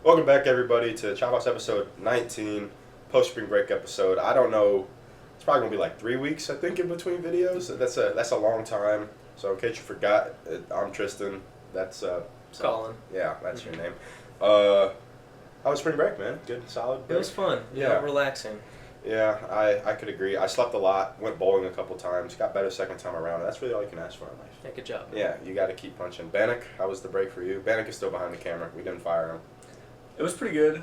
Welcome back, everybody, to Chop House episode 19, post-spring break episode. I don't know, it's probably going to be like 3 weeks, I think, in between videos. That's a long time. So in case you forgot, I'm Tristan. That's Colin. Yeah, that's your name. How was spring break, man? Good, solid break? It was fun. Yeah, relaxing. Yeah, I could agree. I slept a lot, went bowling a couple times, got better second time around. That's really all you can ask for in life. Yeah, good job. Yeah, you got to keep punching. Bannock, how was the break for you? Bannock is still behind the camera. We didn't fire him. It was pretty good.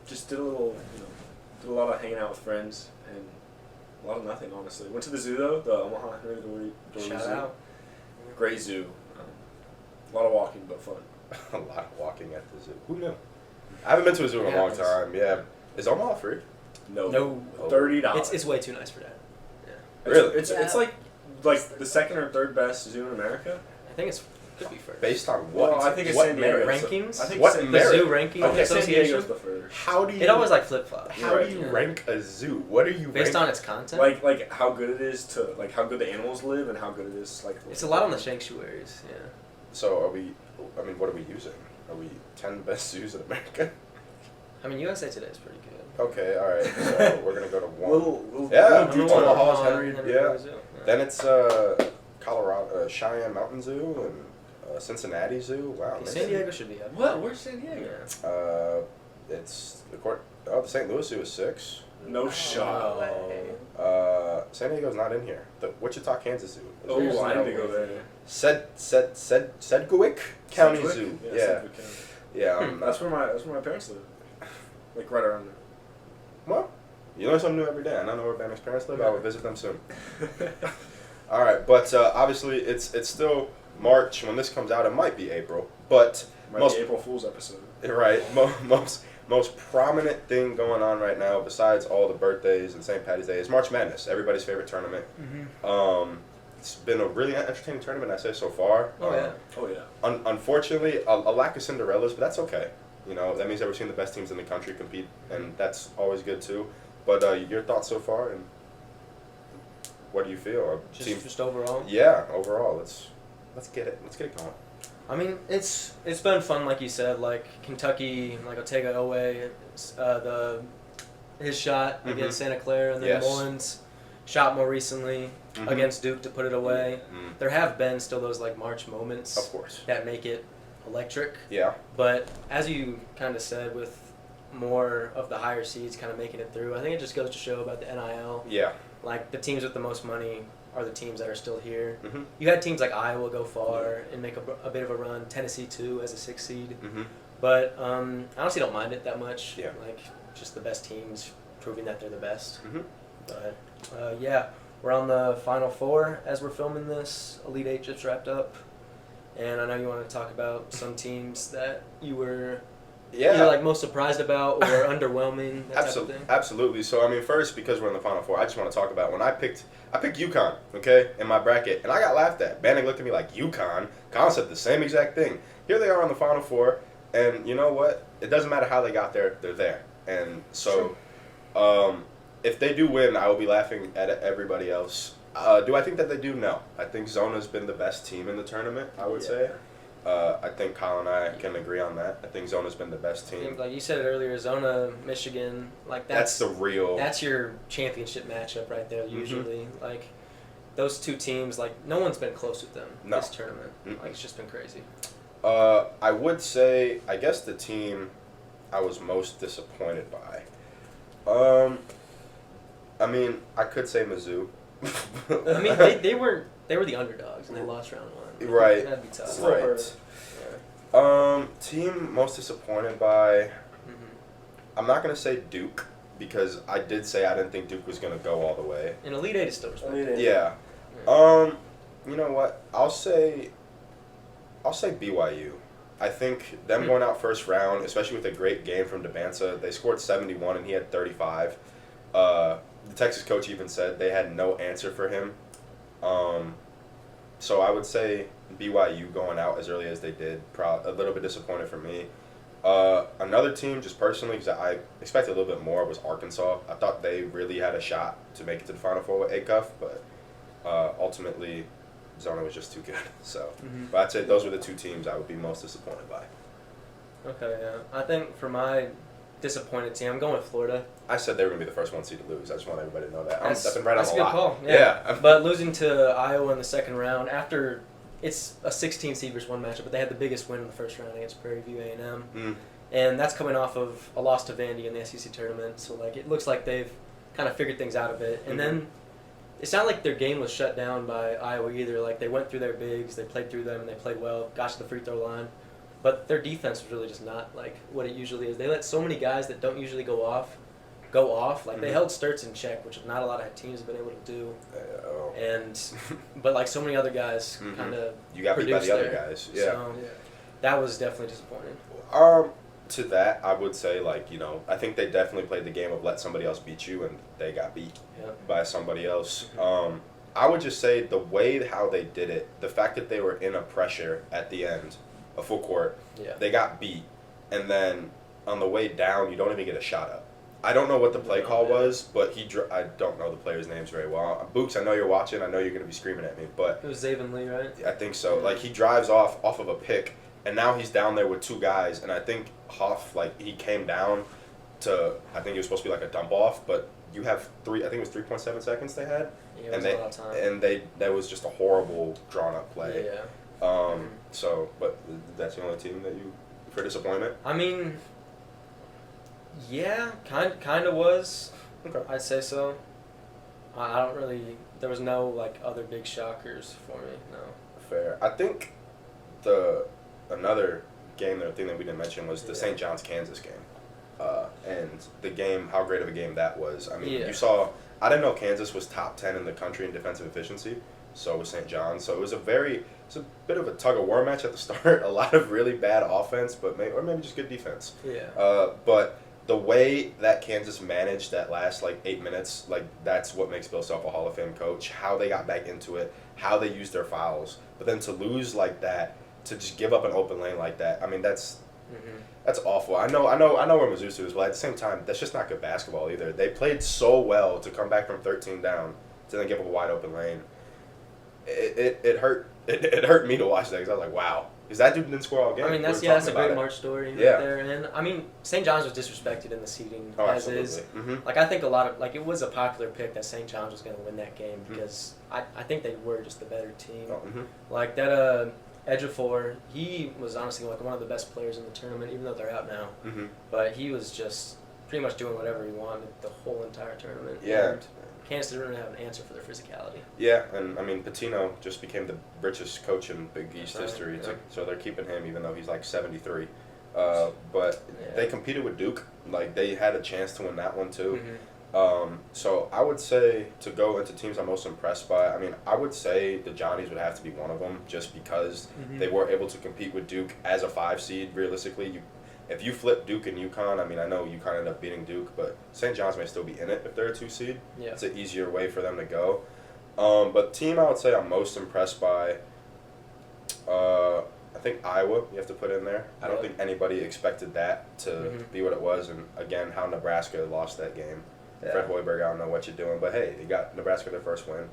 Just did a little, did a lot of hanging out with friends and a lot of nothing, honestly. Went to the zoo though, the Omaha Henry Dory Shout Zoo. out. Great zoo. A lot of walking, but fun. A lot of walking at the zoo. Who knew? I haven't been to a zoo in a long time. Yeah, is Omaha free? No. $30. It's way too nice for that. Yeah. Really? It's like the second or third best zoo in America. I think it could be first. Based on what? Well, I think it's what San Diego. Rankings? I think What San, merit? The zoo ranking Okay, San association. Diego's the first. How do you? It always like flip flop. How do you rank a zoo? What are you Based rank? on its content? Like how good it is to how good the animals live and how good it is It's a lot on the sanctuaries. Yeah. So are we? I mean, what are we using? Are we 10 best zoos in America? I mean, USA Today is pretty good. Okay, all right. So we're gonna go to one. Little Yeah, detour. Omaha's Henry. Yeah. Dory Zoo. Then it's Colorado, Cheyenne Mountain Zoo and Cincinnati Zoo. Wow. Okay, man. San Diego should be up. What? Where's San Diego? Yeah. It's the St. Louis Zoo is 6. No shot. No way. San Diego's not in here. The Wichita, Kansas Zoo. Oh, I need to go there. Sedgwick County Sedgwick? Zoo. Yeah. Yeah. Sedgwick County. Yeah. That's where my parents live. Like right around there. Well, you learn something new every day. I don't know where Bannock's parents live. I will visit them soon. All right, but obviously it's still March when this comes out. It might be April, but Might be April Fool's episode. right, most prominent thing going on right now, besides all the birthdays and St. Patty's Day, is March Madness, everybody's favorite tournament. Mm-hmm. It's been a really entertaining tournament, I say, so far. Oh, yeah. Oh yeah. Unfortunately, a lack of Cinderellas, but that's okay. You know, that means that we're seeing the best teams in the country compete, and that's always good too. But your thoughts so far, and what do you feel? Just overall. Yeah, overall, let's get it. Let's get it going. I mean, it's been fun, like you said. Like Kentucky, like Otega Owe, his shot against Santa Clara, and then Yes. Mullins shot more recently against Duke to put it away. There have been still those like March moments, Of course. that make it electric. Yeah. But as you kind of said, with more of the higher seeds kind of making it through, I think it just goes to show about the NIL. Yeah. Like the teams with the most money are the teams that are still here. Mm-hmm. You had teams like Iowa go far and make a bit of a run. Tennessee too as a 6th seed. Mm-hmm. But I honestly don't mind it that much. Yeah. Like just the best teams proving that they're the best. Mm-hmm. But yeah, we're on the Final Four as we're filming this. Elite Eight just wrapped up. And I know you want to talk about some teams that you were either like most surprised about or underwhelming. That type of thing. Absolutely. So I mean, first, because we're in the Final Four, I just want to talk about when I picked UConn, okay, in my bracket, and I got laughed at. Bannock looked at me like, UConn? Colin said the same exact thing. Here they are in the Final Four, and you know what? It doesn't matter how they got there; they're there. And so, if they do win, I will be laughing at everybody else. Do I think that they do? No. I think Zona's been the best team in the tournament, I would say. I think Colin and I can agree on that. I think Zona's been the best team. Like you said it earlier, Zona, Michigan, like That's the real... That's your championship matchup right there, usually. Like, those two teams, like, no one's been close with them this tournament. Like, it's just been crazy. I would say, I guess the team I was most disappointed by. I mean, I could say Mizzou. I mean, they were the underdogs, and they lost round 1. Right. That'd be tough. Right. Team most disappointed by. I'm not gonna say Duke because I did say I didn't think Duke was gonna go all the way. And Elite Eight is still respected. Yeah. You know what? I'll say BYU. I think them going out first round, especially with a great game from DeBanza, they scored 71 and he had 35. The Texas coach even said they had no answer for him. So I would say BYU going out as early as they did, a little bit disappointed for me. Another team, just personally, because I expected a little bit more, was Arkansas. I thought they really had a shot to make it to the Final Four with Acuff, but ultimately Zona was just too good. So, but I'd say those were the two teams I would be most disappointed by. Okay, yeah. I think for my disappointed team, I'm going with Florida. I said they were going to be the first one seed to lose. I just want everybody to know that. That's I've been right that's on a a good lot. call. Yeah. But losing to Iowa in the second round after it's a 16 seed versus 1 matchup, but they had the biggest win in the first round against Prairie View A&M. Mm. And that's coming off of a loss to Vandy in the SEC tournament. So like it looks like they've kind of figured things out a bit. And then it's not like their game was shut down by Iowa either. Like they went through their bigs, they played through them, and they played well, got to the free throw line. But their defense was really just not like what it usually is. They let so many guys that don't usually go off. Like they held Sturts in check, which not a lot of teams have been able to do. And but like so many other guys kind of you got beat by the other guys. Yeah. So that was definitely disappointing. To that, I would say, like, I think they definitely played the game of let somebody else beat you, and they got beat by somebody else. I would just say the way how they did it, the fact that they were in a pressure at the end, a full court, they got beat, and then on the way down, you don't even get a shot up. I don't know what the play call was, but I don't know the players' names very well. Books, I know you're watching. I know you're going to be screaming at me, but it was Zaven Lee, right? I think so. Like, he drives off of a pick, and now he's down there with 2 guys, and I think Hoff, like, he came down to, I think it was supposed to be like a dump off, but you have I think it was 3.7 seconds they had. Yeah, it was a lot of time. And that was just a horrible drawn up play. Yeah. So, but that's the only team that you, for disappointment? I mean, yeah, kind of was. Okay. I'd say so. I don't really, there was no, like, other big shockers for me, no. Fair. I think another game thing that we didn't mention was the St. John's Kansas game, and the game, how great of a game that was. I mean, you saw. I didn't know Kansas was top 10 in the country in defensive efficiency. So was St. John's. So it was a bit of a tug of war match at the start. A lot of really bad offense, or maybe just good defense. Yeah. But the way that Kansas managed that last 8 minutes, that's what makes Bill Self a Hall of Fame coach. How they got back into it, how they used their fouls, but then to lose like that. To just give up an open lane like that, I mean, that's awful. I know where Mizzou is, but at the same time, that's just not good basketball either. They played so well to come back from 13 down to then give up a wide open lane. It hurt me to watch that because I was like, wow, because that dude didn't score all game. I mean, that's a great March story right there. And I mean, St. John's was disrespected in the seeding as absolutely. Is. Like I think a lot of it was a popular pick that St. John's was going to win that game because I think they were just the better team. Like that. Ejiofor, he was honestly one of the best players in the tournament, even though they're out now. But he was just pretty much doing whatever he wanted the whole entire tournament. Yeah. And Kansas didn't really have an answer for their physicality. Yeah, and I mean, Patino just became the richest coach in Big East history, so they're keeping him even though he's 73. But they competed with Duke. They had a chance to win that one too. So I would say to go into teams I'm most impressed by, I mean, I would say the Johnnies would have to be one of them just because they were able to compete with Duke as a 5 seed. Realistically, if you flip Duke and UConn, I mean, I know UConn ended up beating Duke, but St. John's may still be in it if they're a 2 seed. Yeah. It's an easier way for them to go. But team I would say I'm most impressed by, I think Iowa you have to put in there. I don't think anybody expected that to be what it was, and again, how Nebraska lost that game. Yeah. Fred Hoiberg, I don't know what you're doing, but hey, you got Nebraska their first win.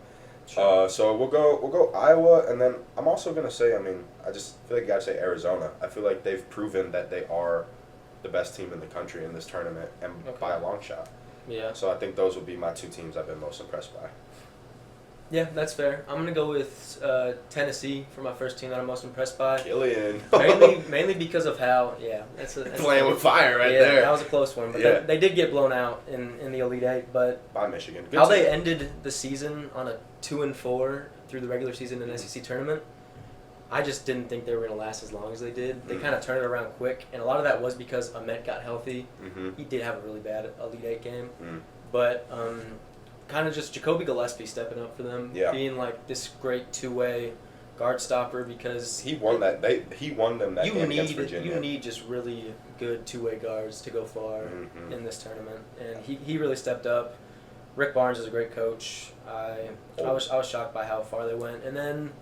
Sure. So we'll go Iowa, and then I'm also gonna say, I mean, I just feel like you gotta say Arizona. I feel like they've proven that they are the best team in the country in this tournament, and by a long shot. Yeah. So I think those would be my 2 teams I've been most impressed by. Yeah, that's fair. I'm gonna go with Tennessee for my first team that I'm most impressed by. Killian. mainly because of how that's playing with fire right there. That was a close one, but they did get blown out in the Elite Eight. But by Michigan. Good team. They ended the season on a 2-4 through the regular season in SEC tournament, I just didn't think they were gonna last as long as they did. They kind of turned it around quick, and a lot of that was because Ahmet got healthy. He did have a really bad Elite Eight game, but. Kind of just Jacoby Gillespie stepping up for them, being this great 2-way guard stopper because he won he won them that game against Virginia. You need just really good 2-way guards to go far in this tournament, and he really stepped up. Rick Barnes is a great coach. I was shocked by how far they went, and then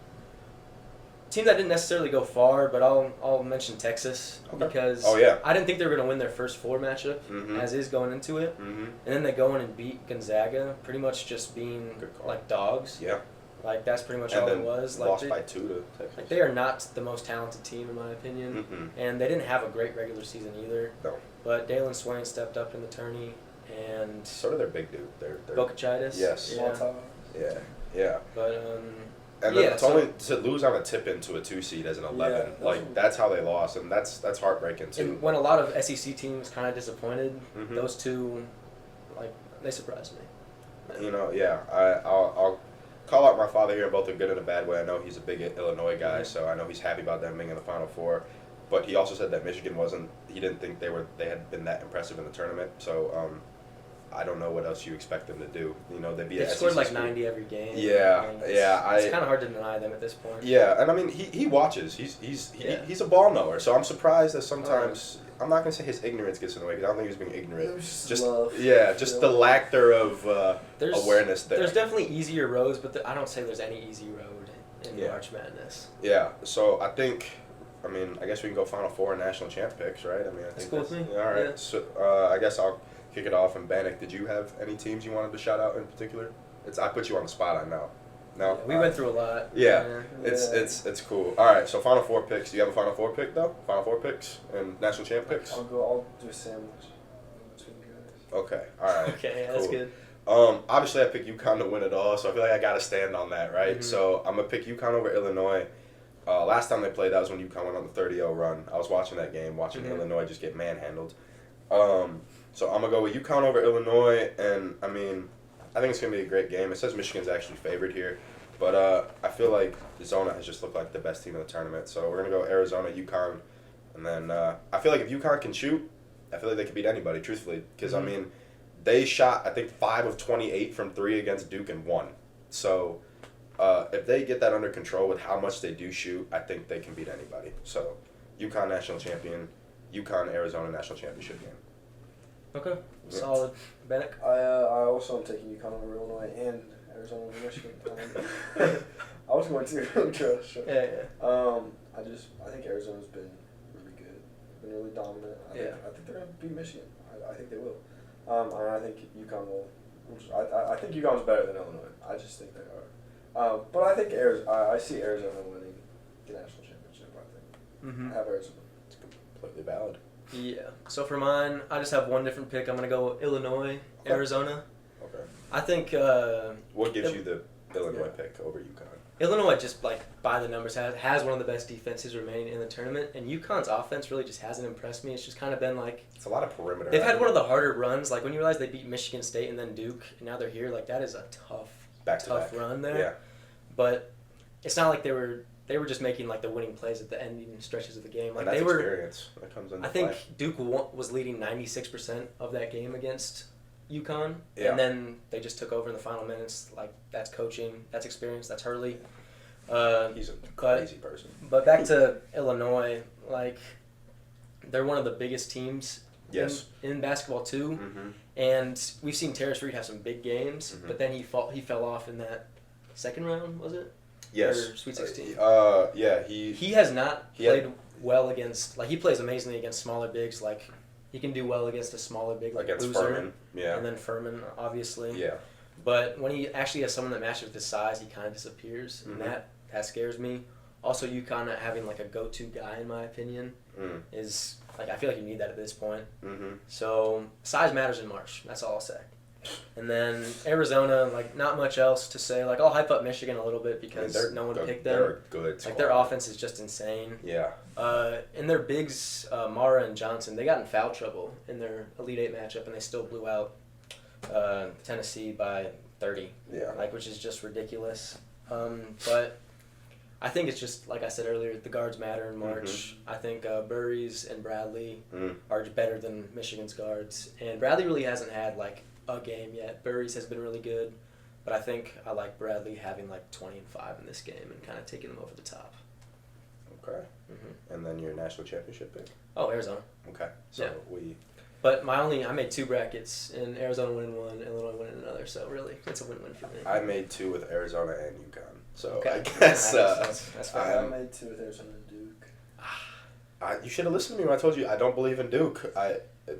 team that didn't necessarily go far, but I'll mention Texas because I didn't think they were going to win their first 4 matchup as is going into it, and then they go in and beat Gonzaga, pretty much just being like dogs. Yeah, Like, that's pretty much And all then it was. lost by 2 to Texas. Like, they are not the most talented team, in my opinion. Mm-mm. And they didn't have a great regular season either. No. But Dalen Swain stepped up in the tourney, and So did their big dude. They're Bocachitis. Yes. Yeah. Yeah. But, And then it's only to lose on a tip-in to a 2 seed as an 11. Yeah, that's how they lost, and that's heartbreaking too. and when a lot of SEC teams kind of disappointed, Mhm. those two, like, they surprised me. You know, yeah. I'll call out my father here, both a good and a bad way. I know he's a big Illinois guy, so I know he's happy about them being in the Final Four. But he also said that Michigan wasn't. He didn't think they had been that impressive in the tournament. So I don't know what else you expect them to do. You know, they beat. They an scored SEC like school. 90 every game. Yeah, Like, yeah. It's kind of hard to deny them at this point. Yeah, and I mean he watches. He's a ball knower. So I'm surprised that sometimes I'm not gonna say his ignorance gets in the way because I don't think he was being ignorant. Just love. yeah, just the lack there of awareness there. There's definitely easier roads, but I don't say there's any easy road in Yeah. March Madness. Yeah, so I guess we can go Final Four and national champ picks, right? I mean, I That's think cool with me. All right, Yeah. so I guess I'll kick it off. And Bannock, did you have any teams you wanted to shout out in particular? I put you on the spot. I know. No, We went through a lot. Yeah, it's cool. All right, so Final Four picks. Do you have a Final Four pick though? Final Four picks and national champ picks. I'll do a sandwich between you guys. Okay, all right. Okay, that's cool. good. Obviously I picked UConn to win it all, so I feel like I gotta stand on that, right? Mhm. So I'm gonna pick UConn over Illinois. Last time they played, that was when UConn went on the 30-0 run. I was watching that game, watching Mhm. Illinois just get manhandled. So I'm gonna go with UConn over Illinois, and I mean, I think it's gonna be a great game. It says Michigan's actually favored here, but I feel like Zona has just looked like the best team in the tournament. So we're gonna go Arizona, UConn, and then I feel like if UConn can shoot, I feel like they could beat anybody, truthfully, because Mhm. I mean, they shot I think 5 of 28 from 3 against Duke and won. So if they get that under control with how much they do shoot, I think they can beat anybody. So UConn national champion, UConn Arizona national championship game. Okay, Yeah. solid. Bannock? I also am taking UConn over Illinois and Arizona over Michigan. I was going to trust. Yeah. I think Arizona's been really good. Been really dominant. I think they're gonna beat Michigan. I think they will. And I think UConn will. I think UConn's better than Illinois. I just think they are. But I think I see Arizona winning the national championship. I think. Mm-hmm. I have Arizona. It's completely valid. Yeah. So for mine, I just have one different pick. I'm gonna go Illinois, Okay. Arizona. Okay. I think What gives you the Illinois pick over UConn? Illinois just by the numbers has one of the best defenses remaining in the tournament, and UConn's offense really just hasn't impressed me. It's just kind of been like It's a lot of perimeter. they've had one of the harder runs. Like when you realize they beat Michigan State and then Duke, and now they're here. Like that is a tough run there. Yeah. But it's not like they were just making like the winning plays at the ending stretches of the game. Like And that's they were. experience that comes into I think play. Duke was leading 96% of that game against UConn, Yeah. and then they just took over in the final minutes. Like that's coaching, that's experience, that's Hurley. He's a crazy person. But back to Illinois, like they're one of the biggest teams Yes. in basketball too, Mm-hmm. and we've seen Terrence Reed have some big games, Mhm. but then he fell off in that second round, was it? Yes. Or Sweet 16. Yeah. He He has not He had- played well against, like he plays amazingly against smaller bigs, like he can do well against a smaller big like against Boozer, Furman. Yeah. and then Furman obviously. Yeah. But when he actually has someone that matches with his size, he kind of disappears, Mhm. and that scares me. Also, UConn not having like a go-to guy, in my opinion, Mm. is like I feel like you need that at this point. Mm-hmm. So size matters in March. That's all I'll say. And then Arizona, like not much else to say. Like I'll hype up Michigan a little bit because no one picked them. They're a good squad. Like their offense is just insane. Yeah. And their bigs, Mara and Johnson, they got in foul trouble in their Elite Eight matchup, and they still blew out Tennessee by 30. Yeah. Like which is just ridiculous. But I think it's just like I said earlier, the guards matter in March. I think Burries and Bradley are better than Michigan's guards, and Bradley really hasn't had like a game yet. Burries has been really good, but I think I like Bradley having like 20 and 5 in this game and kind of taking them over the top. Okay. Mm-hmm. And then your national championship pick. Oh, Arizona. Okay. So Yeah. But I made 2 brackets, and Arizona winning one, Illinois winning another. So really, it's a win-win for me. I made 2 with Arizona and UConn. So Okay. I guess that's I fine. made 2 with Arizona and Duke. You should have listened to me when I told you I don't believe in Duke.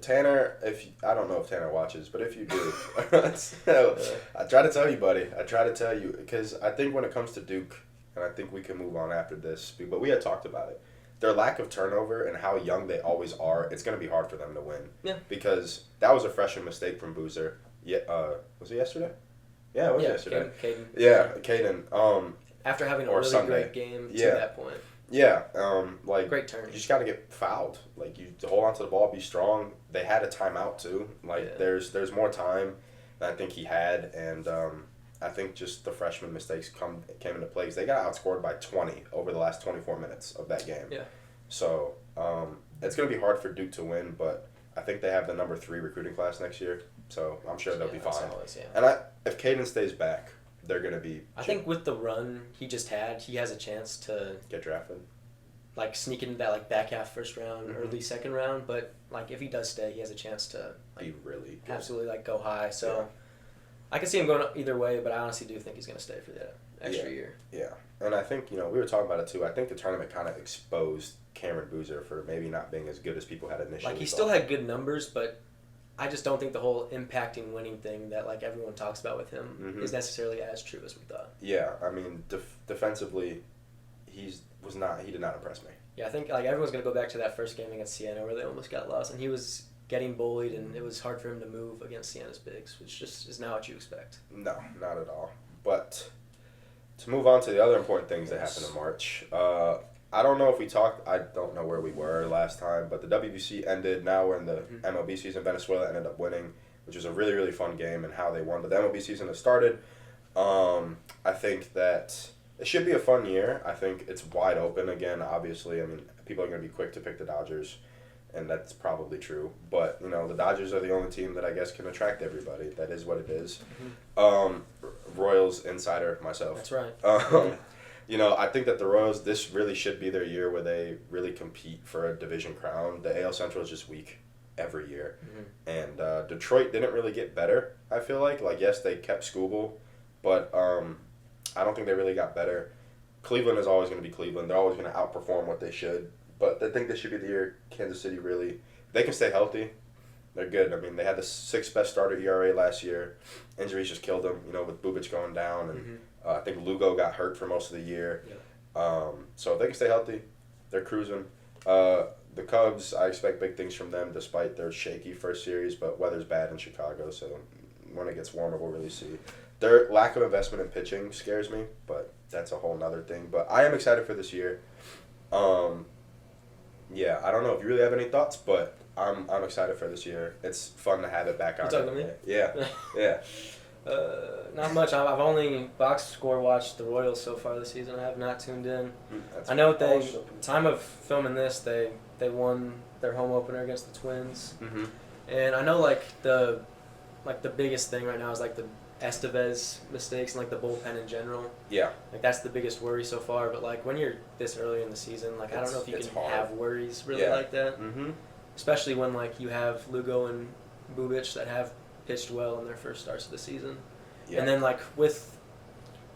Tanner, I don't know if Tanner watches, but if you do, I try to tell you, buddy. I try to tell you because I think when it comes to Duke, and I think we can move on after this, but we had talked about it. Their lack of turnover and how young they always are, it's going to be hard for them to win. Yeah. Because that was a freshman mistake from Boozer. Yeah. Was it yesterday? Yeah, it was yesterday. Caden. Yeah, Caden. After having a really Sunday. great game to that point. Yeah, great turn. You just got to get fouled. Like you hold on to the ball, be strong. They had a timeout too. There's more time than I think he had, and I think just the freshman mistakes came into play. They got outscored by 20 over the last 24 minutes of that game. Yeah. So it's gonna be hard for Duke to win, but I think they have the number 3 recruiting class next year, so I'm sure they'll be fine. Always, yeah. And if Caden stays back, they're going to be... I think with the run he just had, he has a chance to... Get drafted. Sneak into that, back half first round, early second round. But, if he does stay, he has a chance to... be really good. Absolutely, go high. So, I can see him going either way, but I honestly do think he's going to stay for the extra year. Yeah. And I think, we were talking about it too. I think the tournament kind of exposed Cameron Boozer for maybe not being as good as people had initially he still had good numbers, but... I just don't think the whole impacting winning thing that everyone talks about with him is necessarily as true as we thought. Yeah, I mean defensively, he did not impress me. Yeah, I think everyone's gonna go back to that first game against Siena where they almost got lost, and he was getting bullied, and it was hard for him to move against Siena's bigs, which just is not what you expect. No, not at all. But to move on to the other important things that happened in March. I don't know if we talked. I don't know where we were last time, but the WBC ended. Now we're in the MLB season. Venezuela ended up winning, which was a really, really fun game and how they won. But the MLB season has started. I think that it should be a fun year. I think it's wide open again, obviously. I mean, people are going to be quick to pick the Dodgers, and that's probably true. But, the Dodgers are the only team that I guess can attract everybody. That is what it is. Royals insider myself. That's right. I think that the Royals, this really should be their year where they really compete for a division crown. The AL Central is just weak every year. And Detroit didn't really get better, I feel like. Yes, they kept Skubal, but I don't think they really got better. Cleveland is always going to be Cleveland. They're always going to outperform what they should. But I think this should be the year Kansas City really, if they can stay healthy, they're good. I mean, they had the 6th best starter ERA last year. Injuries just killed them, with Bubic going down. And I think Lugo got hurt for most of the year. Yeah. So if they can stay healthy, they're cruising. The Cubs, I expect big things from them despite their shaky first series, but weather's bad in Chicago, so when it gets warmer, we'll really see. Their lack of investment in pitching scares me, but that's a whole nother thing. But I am excited for this year. Yeah, I don't know if you really have any thoughts, but I'm excited for this year. It's fun to have it back on. You talking to me? Yeah, yeah. Not much. I've only box score watched the Royals so far this season. I have not tuned in. That's I know time of filming this, they won their home opener against the Twins, and I know the biggest thing right now is the Estevez mistakes and the bullpen in general. Yeah. That's the biggest worry so far. But when you're this early in the season, I don't know if you can have worries really like that. Especially when you have Lugo and Bubic that have pitched well in their first starts of the season. Yeah. And then with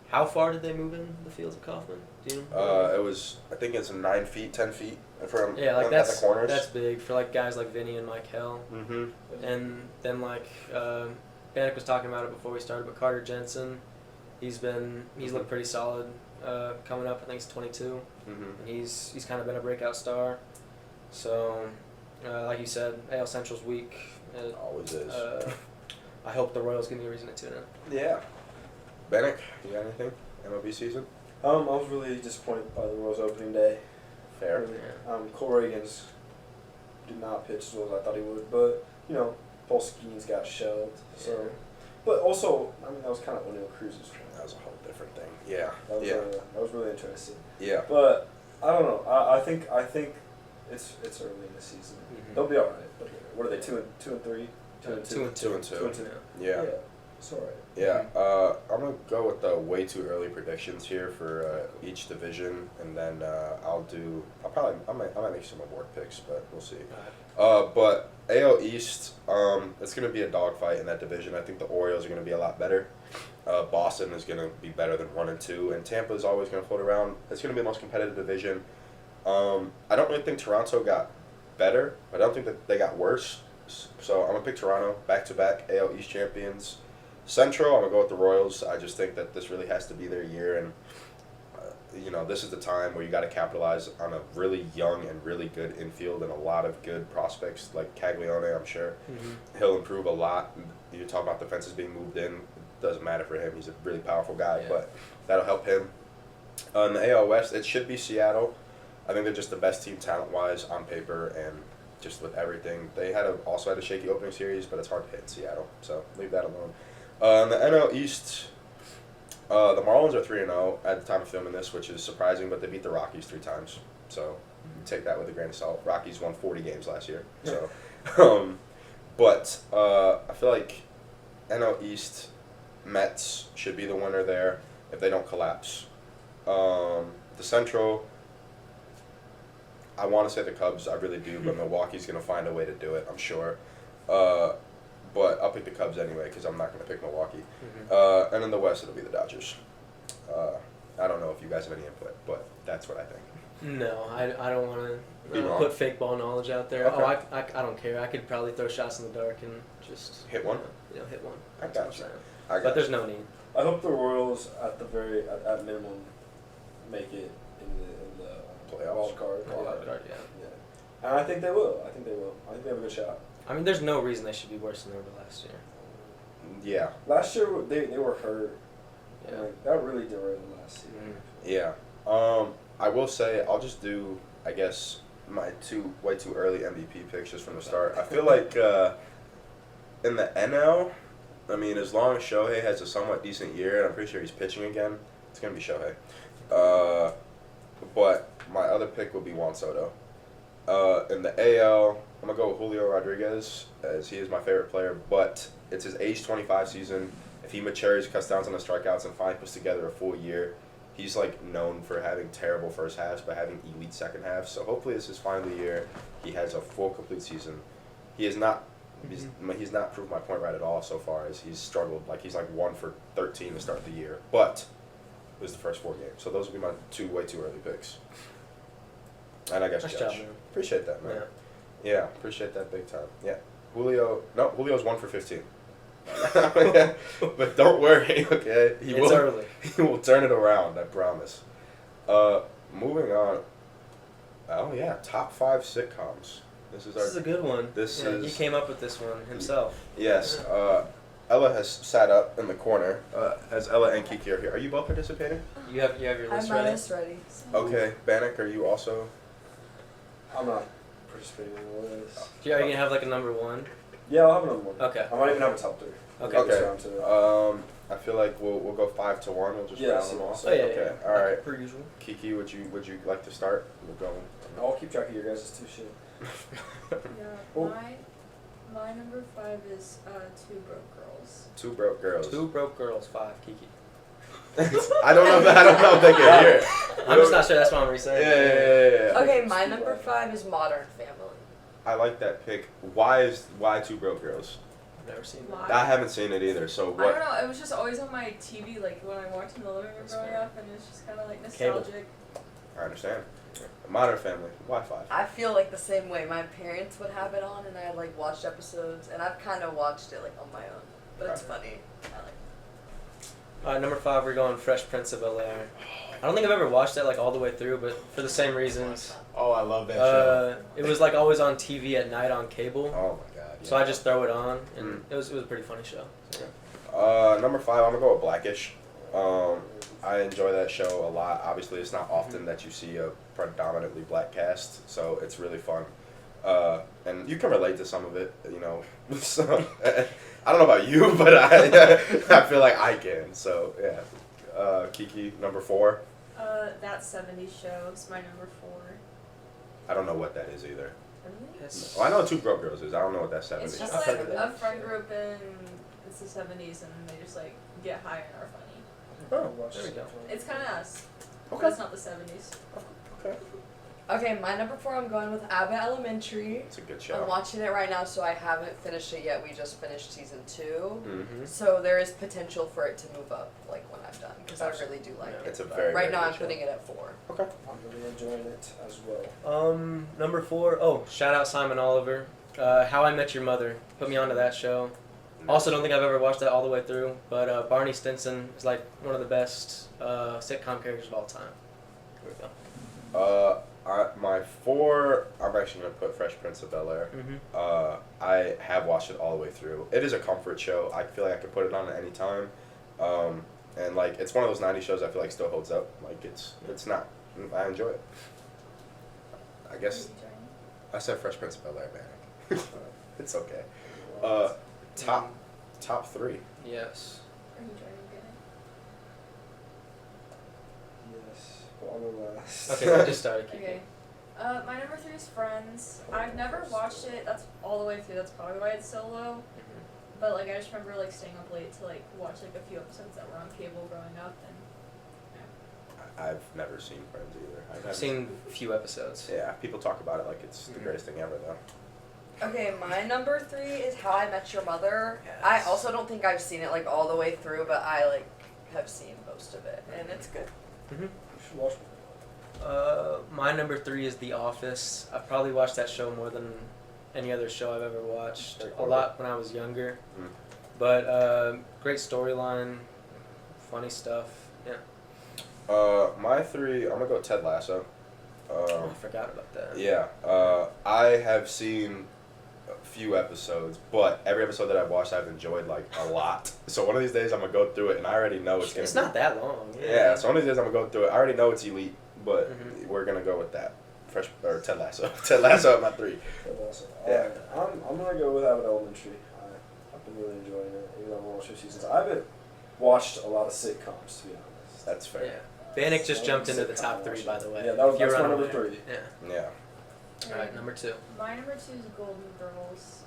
how far did they move in the fields of Kauffman? Do you know? It was, I think it's 9 feet, 10 feet from that's the corners. That's big for guys like Vinny and Michael. And then Bannock was talking about it before we started, but Carter Jensen, he's looked pretty solid coming up. I think he's 22, and he's kind of been a breakout star. So, like you said, AL Central's weak. It always is. I hope the Royals give me a reason to tune in. Yeah. Bannock, you got anything? MLB season? I was really disappointed by the Royals opening day. Fair. Really. Cole Reagans did not pitch as well as I thought he would, but Paul Skeens got shelved. So, but also, that was kind of O'Neal Cruz's. That was a whole different thing. Yeah. That was really interesting. Yeah. But I don't know. I think it's early in the season. They'll be all right. What are they? 2 and 3. 2 and 2. 2 and 2. 2 and 2. Yeah. It's all right. Yeah. I'm gonna go with the way too early predictions here for each division, and then I might make some award picks, but we'll see. But AL East, it's gonna be a dogfight in that division. I think the Orioles are gonna be a lot better. Boston is gonna be better than 1 and 2, and Tampa is always gonna float around. It's gonna be the most competitive division. I don't really think Toronto got better. I don't think that they got worse. So I'm gonna pick Toronto back-to-back AL East champions. Central, I'm gonna go with the Royals. I just think that this really has to be their year, and this is the time where you got to capitalize on a really young and really good infield and a lot of good prospects like Caglione. I'm sure he'll improve a lot. You talk about the fences being moved in. Doesn't matter for him. He's a really powerful guy, but that'll help him. In the AL West, it should be Seattle. I think they're just the best team talent-wise on paper and just with everything. They also had a shaky opening series, but it's hard to hit in Seattle, so leave that alone. In the NL East, the Marlins are 3-0 at the time of filming this, which is surprising, but they beat the Rockies 3 times. So take that with a grain of salt. Rockies won 40 games last year. So, but I feel like NL East Mets should be the winner there if they don't collapse. The Central, I want to say the Cubs. I really do, but Milwaukee's going to find a way to do it, I'm sure. But I'll pick the Cubs anyway because I'm not going to pick Milwaukee. And in the West, it'll be the Dodgers. I don't know if you guys have any input, but that's what I think. No, I don't want to put fake ball knowledge out there. Okay. I don't care. I could probably throw shots in the dark and just hit one. Hit one. I got you. But there's no need. I hope the Royals at minimum make it in the playoffs. wild card. Yeah. And I think they will. I think they have a good shot. I mean, there's no reason they should be worse than they were last year. Yeah. Last year they were hurt. Yeah. That really derailed last season. Yeah. I will say I'll just do, I guess, my way too early MVP picks just from the start. I feel like in the NL, I mean, as long as Shohei has a somewhat decent year, and I'm pretty sure he's pitching again, it's going to be Shohei. But my other pick will be Juan Soto. In the AL, I'm going to go with Julio Rodriguez, as he is my favorite player, but it's his age 25 season. If he matures, cuts down on the strikeouts, and finally puts together a full year, he's known for having terrible first halves, but having elite second halves. So hopefully this is finally the year he has a full, complete season. He has not he's not proved my point right at all so far, as he's struggled. He's 1 for 13 to start the year, but it was the first 4 games. So those would be my 2 way too early picks. And I guess Nice Judge. job, man. Appreciate that, man. Yeah, appreciate that big time. Yeah. Julio's 1 for 15. But don't worry, okay? It's early. He will turn it around, I promise. Moving on. Oh, yeah, top 5 sitcoms. This is a good one. He came up with this one himself. Yes. Ella has sat up in the corner. As Ella and Kiki are here. Are you both participating? You have your list ready? I have my list ready. So. Okay. Bannock, are you also? I'm not participating in the list. Are you going to have a number 1? Yeah, I'll have a number 1. Okay. I might even have a top 3. Okay. I feel like we'll go 5 to 1. We'll just round them all. Oh, yeah, okay. All right. Per usual. Kiki, would you like to start? We'll go. I'll keep track of your guys' 2 shit. Yeah, my number 5 is 2 Broke Girls. 2 Broke Girls. 2 Broke Girls, 5 Kiki. I don't know if they can hear it. I'm just not sure that's what I'm re-saying. Yeah. Okay, my number 5 is Modern Family. I like that pick. Why 2 Broke Girls? I've never seen Why? that. I haven't seen it either. So I what? don't know. It was just always on my TV, when I watched in the living room growing up, and it's just kind of nostalgic. I understand. Modern Family. Why 5? I feel the same way. My parents would have it on, and I watched episodes, and I've kind of watched it on my own. But it's funny. I like it. Alright, number 5, we're going Fresh Prince of Bel-Air. I don't think I've ever watched that all the way through, but for the same reasons. Oh, I love that show. It was always on TV at night on cable. Oh my god. Yeah. So I just throw it on, and it was a pretty funny show. So. Number 5, I'm gonna go with Blackish. I enjoy that show a lot. Obviously, it's not often that you see a predominantly black cast, so it's really fun. And you can relate to some of it, So, I don't know about you, but I feel like I can. So yeah. Kiki, number 4. That 70s show is my number 4. I don't know what that is either. Really? Well, I know 2 Broke Girls is. I don't know what that 70s It's is. just I've heard of a that. friend group in it's the 70s, and they just get high and are funny. Oh, There we go. It's kind of us. Okay. But it's not the 70s. Okay. Okay, my number 4, I'm going with Abbott Elementary. It's a good show. I'm watching it right now, so I haven't finished it yet. We just finished season 2. Mm-hmm. So there is potential for it to move up, like, when I'm done, because I really do like it. It's a very, right very now, good I'm show. putting it at 4. Okay. I'm really enjoying it as well. Number 4. Oh, shout out Simon Oliver. How I Met Your Mother. Put me onto that show. Also, don't think I've ever watched that all the way through, but Barney Stinson is like one of the best sitcom characters of all time. There we go. My 4, I'm actually going to put Fresh Prince of Bel-Air. Mm-hmm. I have watched it all the way through. It is a comfort show. I feel like I could put it on at any time. And, like, it's one of those 90s shows I feel like still holds up. Like, it's not. I enjoy it. I guess I said Fresh Prince of Bel-Air, man. It's okay. Top 3. Yes. Are you trying to get it? Yes. Well, I'm the last. Okay, we just started. Okay. My number 3 is Friends. I've never watched it. That's all the way through. That's probably why it's so low. Mm-hmm. But like I just remember like staying up late to like watch like a few episodes that were on cable growing up, and I've never seen Friends either. I've seen a few episodes. Yeah, people talk about it like it's the greatest thing ever, though. Okay, my number 3 is How I Met Your Mother. Yes. I also don't think I've seen it, like, all the way through, but I, like, have seen most of it, and it's good. Mm-hmm. You should watch it. My number 3 is The Office. I've probably watched that show more than any other show I've ever watched. Very A cool. lot when I was younger. Mm. But great storyline, funny stuff. Yeah. My 3, I'm gonna go Ted Lasso. I forgot about that. Yeah, I have seen a few episodes, but every episode that I've watched, I've enjoyed like a lot. So one of these days, I'm gonna go through it, and I already know it's gonna. It's be, not that long. Yeah, so one of these days, I'm gonna go through it. I already know it's elite, but Mhm. we're gonna go with that. Ted Lasso. Ted Lasso at my 3. That's awesome. Yeah. I'm gonna go with Abbott Elementary. I've been really enjoying it, even though I've watched 2 seasons. I haven't watched a lot of sitcoms, to be honest. That's fair. Yeah. Bannock just jumped into the top 3, by the way. Yeah, that's if you're my number unaware. 3. Yeah. Yeah, All right, number 2. my number 2 is Golden Girls.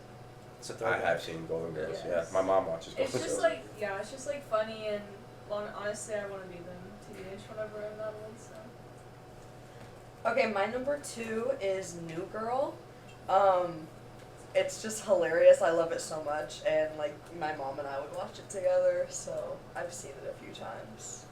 It's a I throwback. have seen Golden Girls. Yes. Yeah, my mom watches It's Golden just Girls. like it's just like funny and honestly I want to be them teenage whenever I'm that old. So. Okay, my number 2 is New Girl. It's just hilarious. I love it so much, and like my mom and I would watch it together, so I've seen it a few times.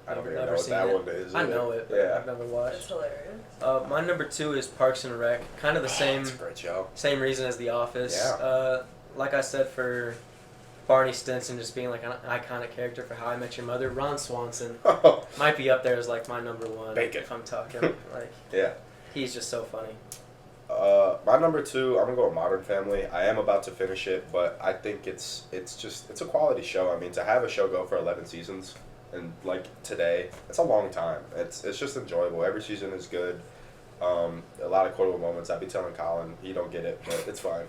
I don't even Never know what seen that it. one is. I know it, but Yeah. I've never It's watched. hilarious. My number 2 is Parks and Rec. Kind of the same It's a great show. same reason as The Office. Yeah. Like I said, for Barney Stinson just being like an iconic character for How I Met Your Mother, Ron Swanson might be up there as like my number 1. Bacon. If I'm talking like Yeah. he's just so funny. My number 2, I'm gonna go with Modern Family. I am about to finish it, but I think it's a quality show. I mean, to have a show go for 11 seasons and like today, it's a long time. It's just enjoyable. Every season is good. A lot of quotable moments. I'd be telling Colin he don't get it, but it's fine.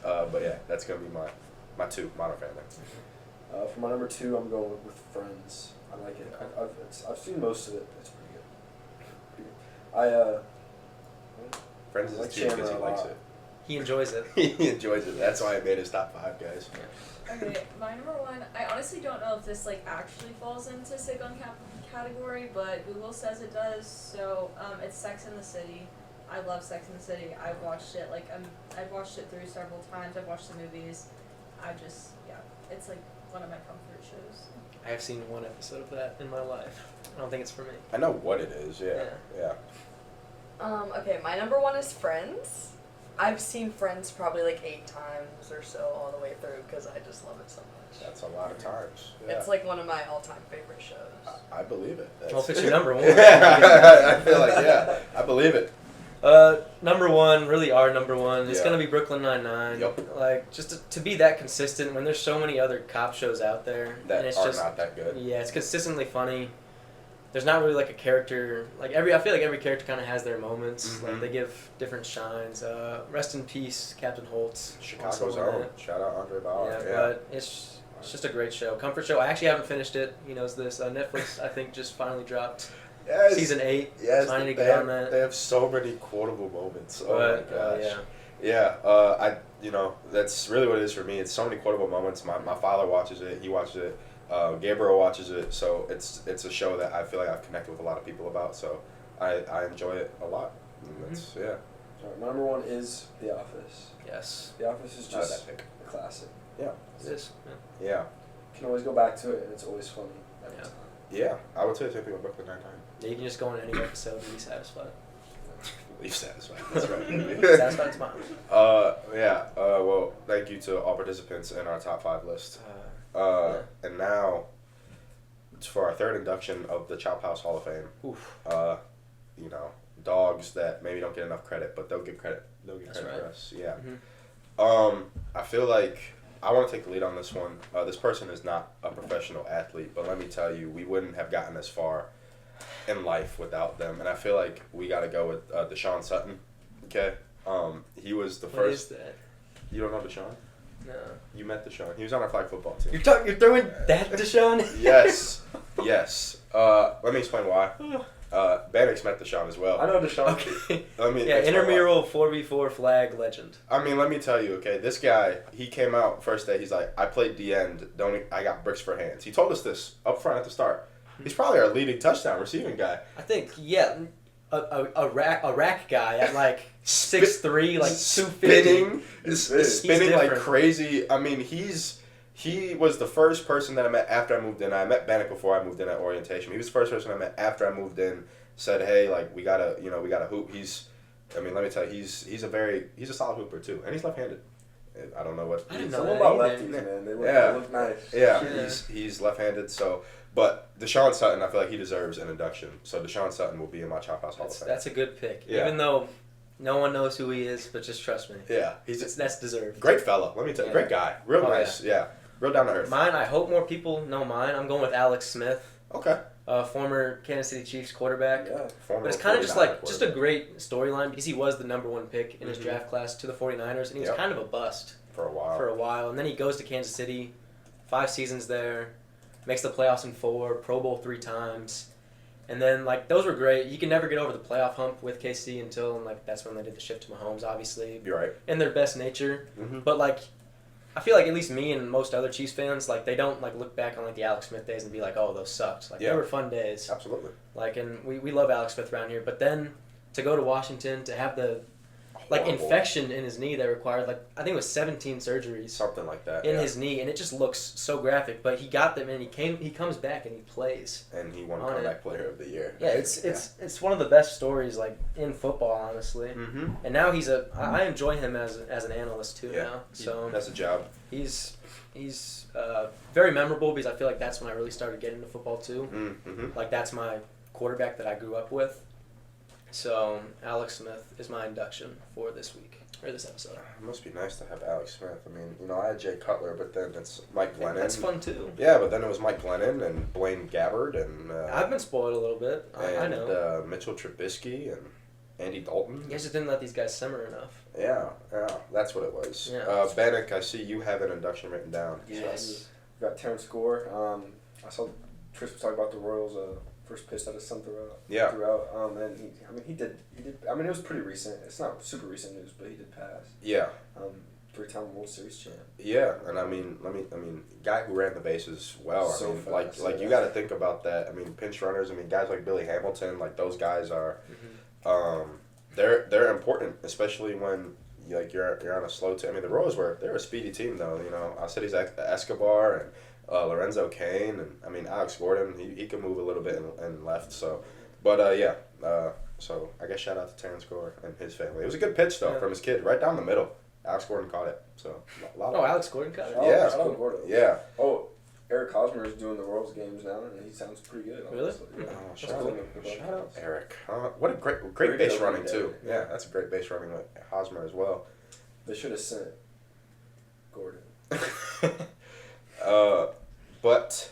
But yeah, that's gonna be my 2, Modern Family. For my number 2, I'm going with Friends. I like it. I've seen most of it. It's pretty good. Friends is like too because he Chandler a likes lot. it. He enjoys it. He enjoys it. That's why I made his top 5, guys. Okay, my number 1. I honestly don't know if this like actually falls into sitcom category, but Google says it does. So it's Sex and the City. I love Sex and the City. I've watched it I've watched it through several times. I've watched the movies. It's like one of my comfort shows. I have seen 1 episode of that in my life. I don't think it's for me. I know what it is. Yeah. Okay, my number 1 is Friends. I've seen Friends probably like 8 times or so all the way through because I just love it so much. That's a lot of times. Yeah. It's like one of my all-time favorite shows. I believe it. Well, if it's your number 1. I feel like, yeah, I believe it. Number 1, really our number 1, it's Yeah. gonna be Brooklyn Nine-Nine. Yep. Like, just to be that consistent when there's so many other cop shows out there. That and it's are just, not that good. Yeah, it's consistently funny. There's not really like a character, I feel like every character kind of has their moments. Mhm. Like, they give different shines. Rest in peace, Captain Holtz. Chicago's also in own. it. Shout out Andre Bauer. Yeah, Yeah. but it's just a great show. Comfort show. I actually haven't finished it. He knows this. Netflix, I think, just finally dropped Yes. season 8. Yes. So I need to they get have, on that. They have so many quotable moments. Oh But, my gosh. yeah. Yeah. That's really what it is for me. It's so many quotable moments. My father watches it. He watches it. Gabriel watches it. So it's a show that I feel like I've connected with a lot of people about. So I enjoy it a lot. That's All right, my number one is The Office. Yes. The Office is just that pick. a classic. It is. Yeah. Yeah. You can always go back to it, and it's always funny every time. Yeah, I would say the same thing with Brooklyn Nine-Nine. Yeah, you can just go on any episode and be satisfied. Leave satisfied. That's right. Satisfied tomorrow. Well, thank you to all participants in our top 5 list. And now, it's for our third induction of the Chop House Hall of Fame. Oof. You know, dogs that maybe don't get enough credit, but they'll get credit. They'll get credit for us. Yeah. Mm-hmm. I feel like I want to take the lead on this one. This person is not a professional athlete, but let me tell you, we wouldn't have gotten as far in life without them. And I feel like we got to go with Deshaun Sutton. Okay. He was the first. What is that? You don't know Deshaun? No. You met Deshaun. He was on our flag football team. You're throwing that Deshaun? Yes. Yes. Let me explain why. Bannock's met Deshaun as well. I know Deshaun. Okay. Let me Yeah, explain why. intramural 4v4 flag legend. I mean, let me tell you, okay, this guy, he came out first day, he's like, I played D end, I got bricks for hands. He told us this up front at the start. He's probably our leading touchdown receiving guy. I think, yeah, a rack guy at like 6'3", like 250. Spinning like different. crazy. I mean, he was the first person that I met after I moved in. I met Bannock before I moved in at orientation. He was the first person I met after I moved in. Said, hey, like we gotta hoop. Let me tell you, he's a solid hooper too, and he's left-handed. I don't know what. I didn't know Something that about either. lefties, man. They Yeah. look nice. Yeah, he's left-handed. So, but Deshaun Sutton, I feel like he deserves an induction. So Deshaun Sutton will be in my Chop House Hall of Fame. That's a good pick. Yeah. Even though no one knows who he is, but just trust me. Yeah, That's deserved. great fella. Let me tell you, great guy, real nice. Yeah, real down to earth. Mine, I hope more people know mine. I'm going with Alex Smith, Okay. former Kansas City Chiefs quarterback. Yeah. Former But it's kind of just 49er just a great storyline because he was the number 1 pick in his Mhm. draft class to the 49ers, and he was Yep. kind of a bust for a while. for a while. And then he goes to Kansas City, 5 seasons there, makes the playoffs in 4, Pro Bowl 3 times. And then, like, those were great. You can never get over the playoff hump with KC until, like, that's when they did the shift to Mahomes, obviously, You're right. in their best nature. Mm-hmm. But, like, I feel like at least me and most other Chiefs fans, like, they don't, like, look back on, like, the Alex Smith days and be like, oh, those sucked. Like, Yeah. they were fun days. Absolutely. Like, and we love Alex Smith around here. But then to go to Washington, to have the, like, Horrible. infection in his knee that required, like, I think it was 17 surgeries Something like that. in yeah. his knee, and it just looks so graphic. But he got them, and he comes back and he plays. And he won on comeback player of the year. Yeah, it's one of the best stories, like, in football, honestly. Mm-hmm. And now I enjoy him as an analyst too now. So That's a job. he's very memorable because I feel like that's when I really started getting into football too. Mm-hmm. Like, that's my quarterback that I grew up with. So Alex Smith is my induction for this week or this episode. It must be nice to have Alex Smith. I mean, I had Jay Cutler, but then it's Mike Glennon. That's fun too. Yeah, but then it was Mike Glennon and Blaine Gabbard and I've been spoiled a little bit. I know. Mitchell Trubisky and Andy Dalton. You guys just didn't let these guys simmer enough. Yeah, that's what it was. Yeah. Bannock, I see you have an induction written down. Yes. We got Terrence Gore. I saw Tris was talking about the Royals' first pitch that his son threw out. Yeah. And he did. I mean, it was pretty recent. It's not super recent news, but he did pass. Yeah. 3-time World Series champ. Yeah, and I mean, guy who ran the bases well. So I mean, fast, like yeah. you got to think about that. I mean, pinch runners. I mean, guys like Billy Hamilton, like those guys are, they're important, especially when you're on a slow team. I mean, the Royals they're a speedy team though. Alcides Escobar and Lorenzo Cain, and I mean Alex Gordon. He can move a little bit and left. So, but so I guess shout out to Terrence Gore and his family. It was a good pitch though from his kid, right down the middle. Alex Gordon caught it. So a lot of Alex Gordon caught it. Yeah. Shout out Gordon. Yeah. Oh, Eric Hosmer is doing the Royals games now, and he sounds pretty good. Really? Honestly. Yeah. Oh, That's shout cool. out Eric. What a great Very base good running running too. back. Yeah, that's a great base running with Hosmer as well. They should have sent Gordon. But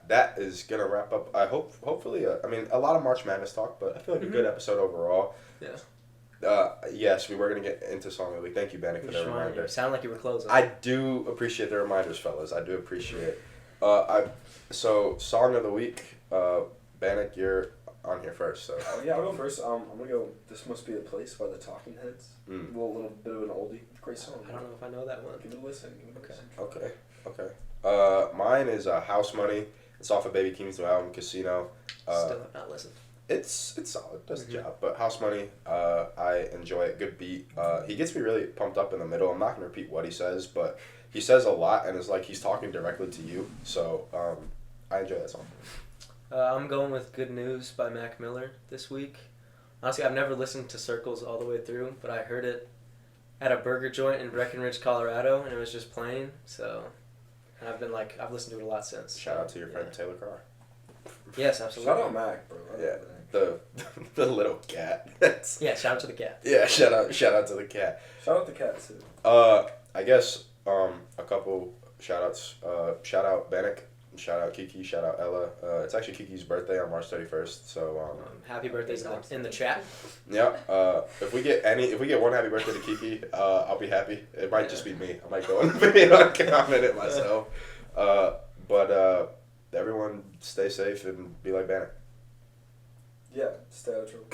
that is gonna wrap up. I hopefully a lot of March Madness talk, but I feel like a good episode overall. Yeah. Yes, we were gonna get into Song of the Week. Thank you, Bannock, for the reminder. You sound like you were closing. I do appreciate the reminders, fellas. I do appreciate it. So Song of the Week, Bannock, you're on here first. So Yeah, I'll go first. I'm gonna go. This Must Be a Place by the Talking Heads. Mm. A little bit of an oldie. Great song. I don't know if I know that one. Give it a listen. Okay. okay. Mine is House Money. It's off of Baby Keem's new album Casino. Still have not listened. It's solid. Does the Mhm. job. But House Money, I enjoy it. Good beat. He gets me really pumped up in the middle. I'm not gonna repeat what he says, but he says a lot, and it's like he's talking directly to you. So I enjoy that song. I'm going with Good News by Mac Miller this week. Honestly, I've never listened to Circles all the way through, but I heard it at a burger joint in Breckenridge, Colorado, and it was just playing. So, and I've listened to it a lot since. Shout out to your friend Taylor Carr. Yes, absolutely. Shout out Mac, bro. I love Yeah. Mac. The little cat. Yeah, shout out to the cat. Yeah, shout out to the cat. Shout out the cat too. I guess a couple shout outs. Shout out Bannock, shout out Kiki, shout out Ella. It's actually Kiki's birthday on March 31st, so Happy birthdays in the chat. yeah. If we get one happy birthday to Kiki, I'll be happy. It might just be me. I might go on video and comment it myself. But everyone stay safe and be like Bannock. Yeah, stay out of trouble.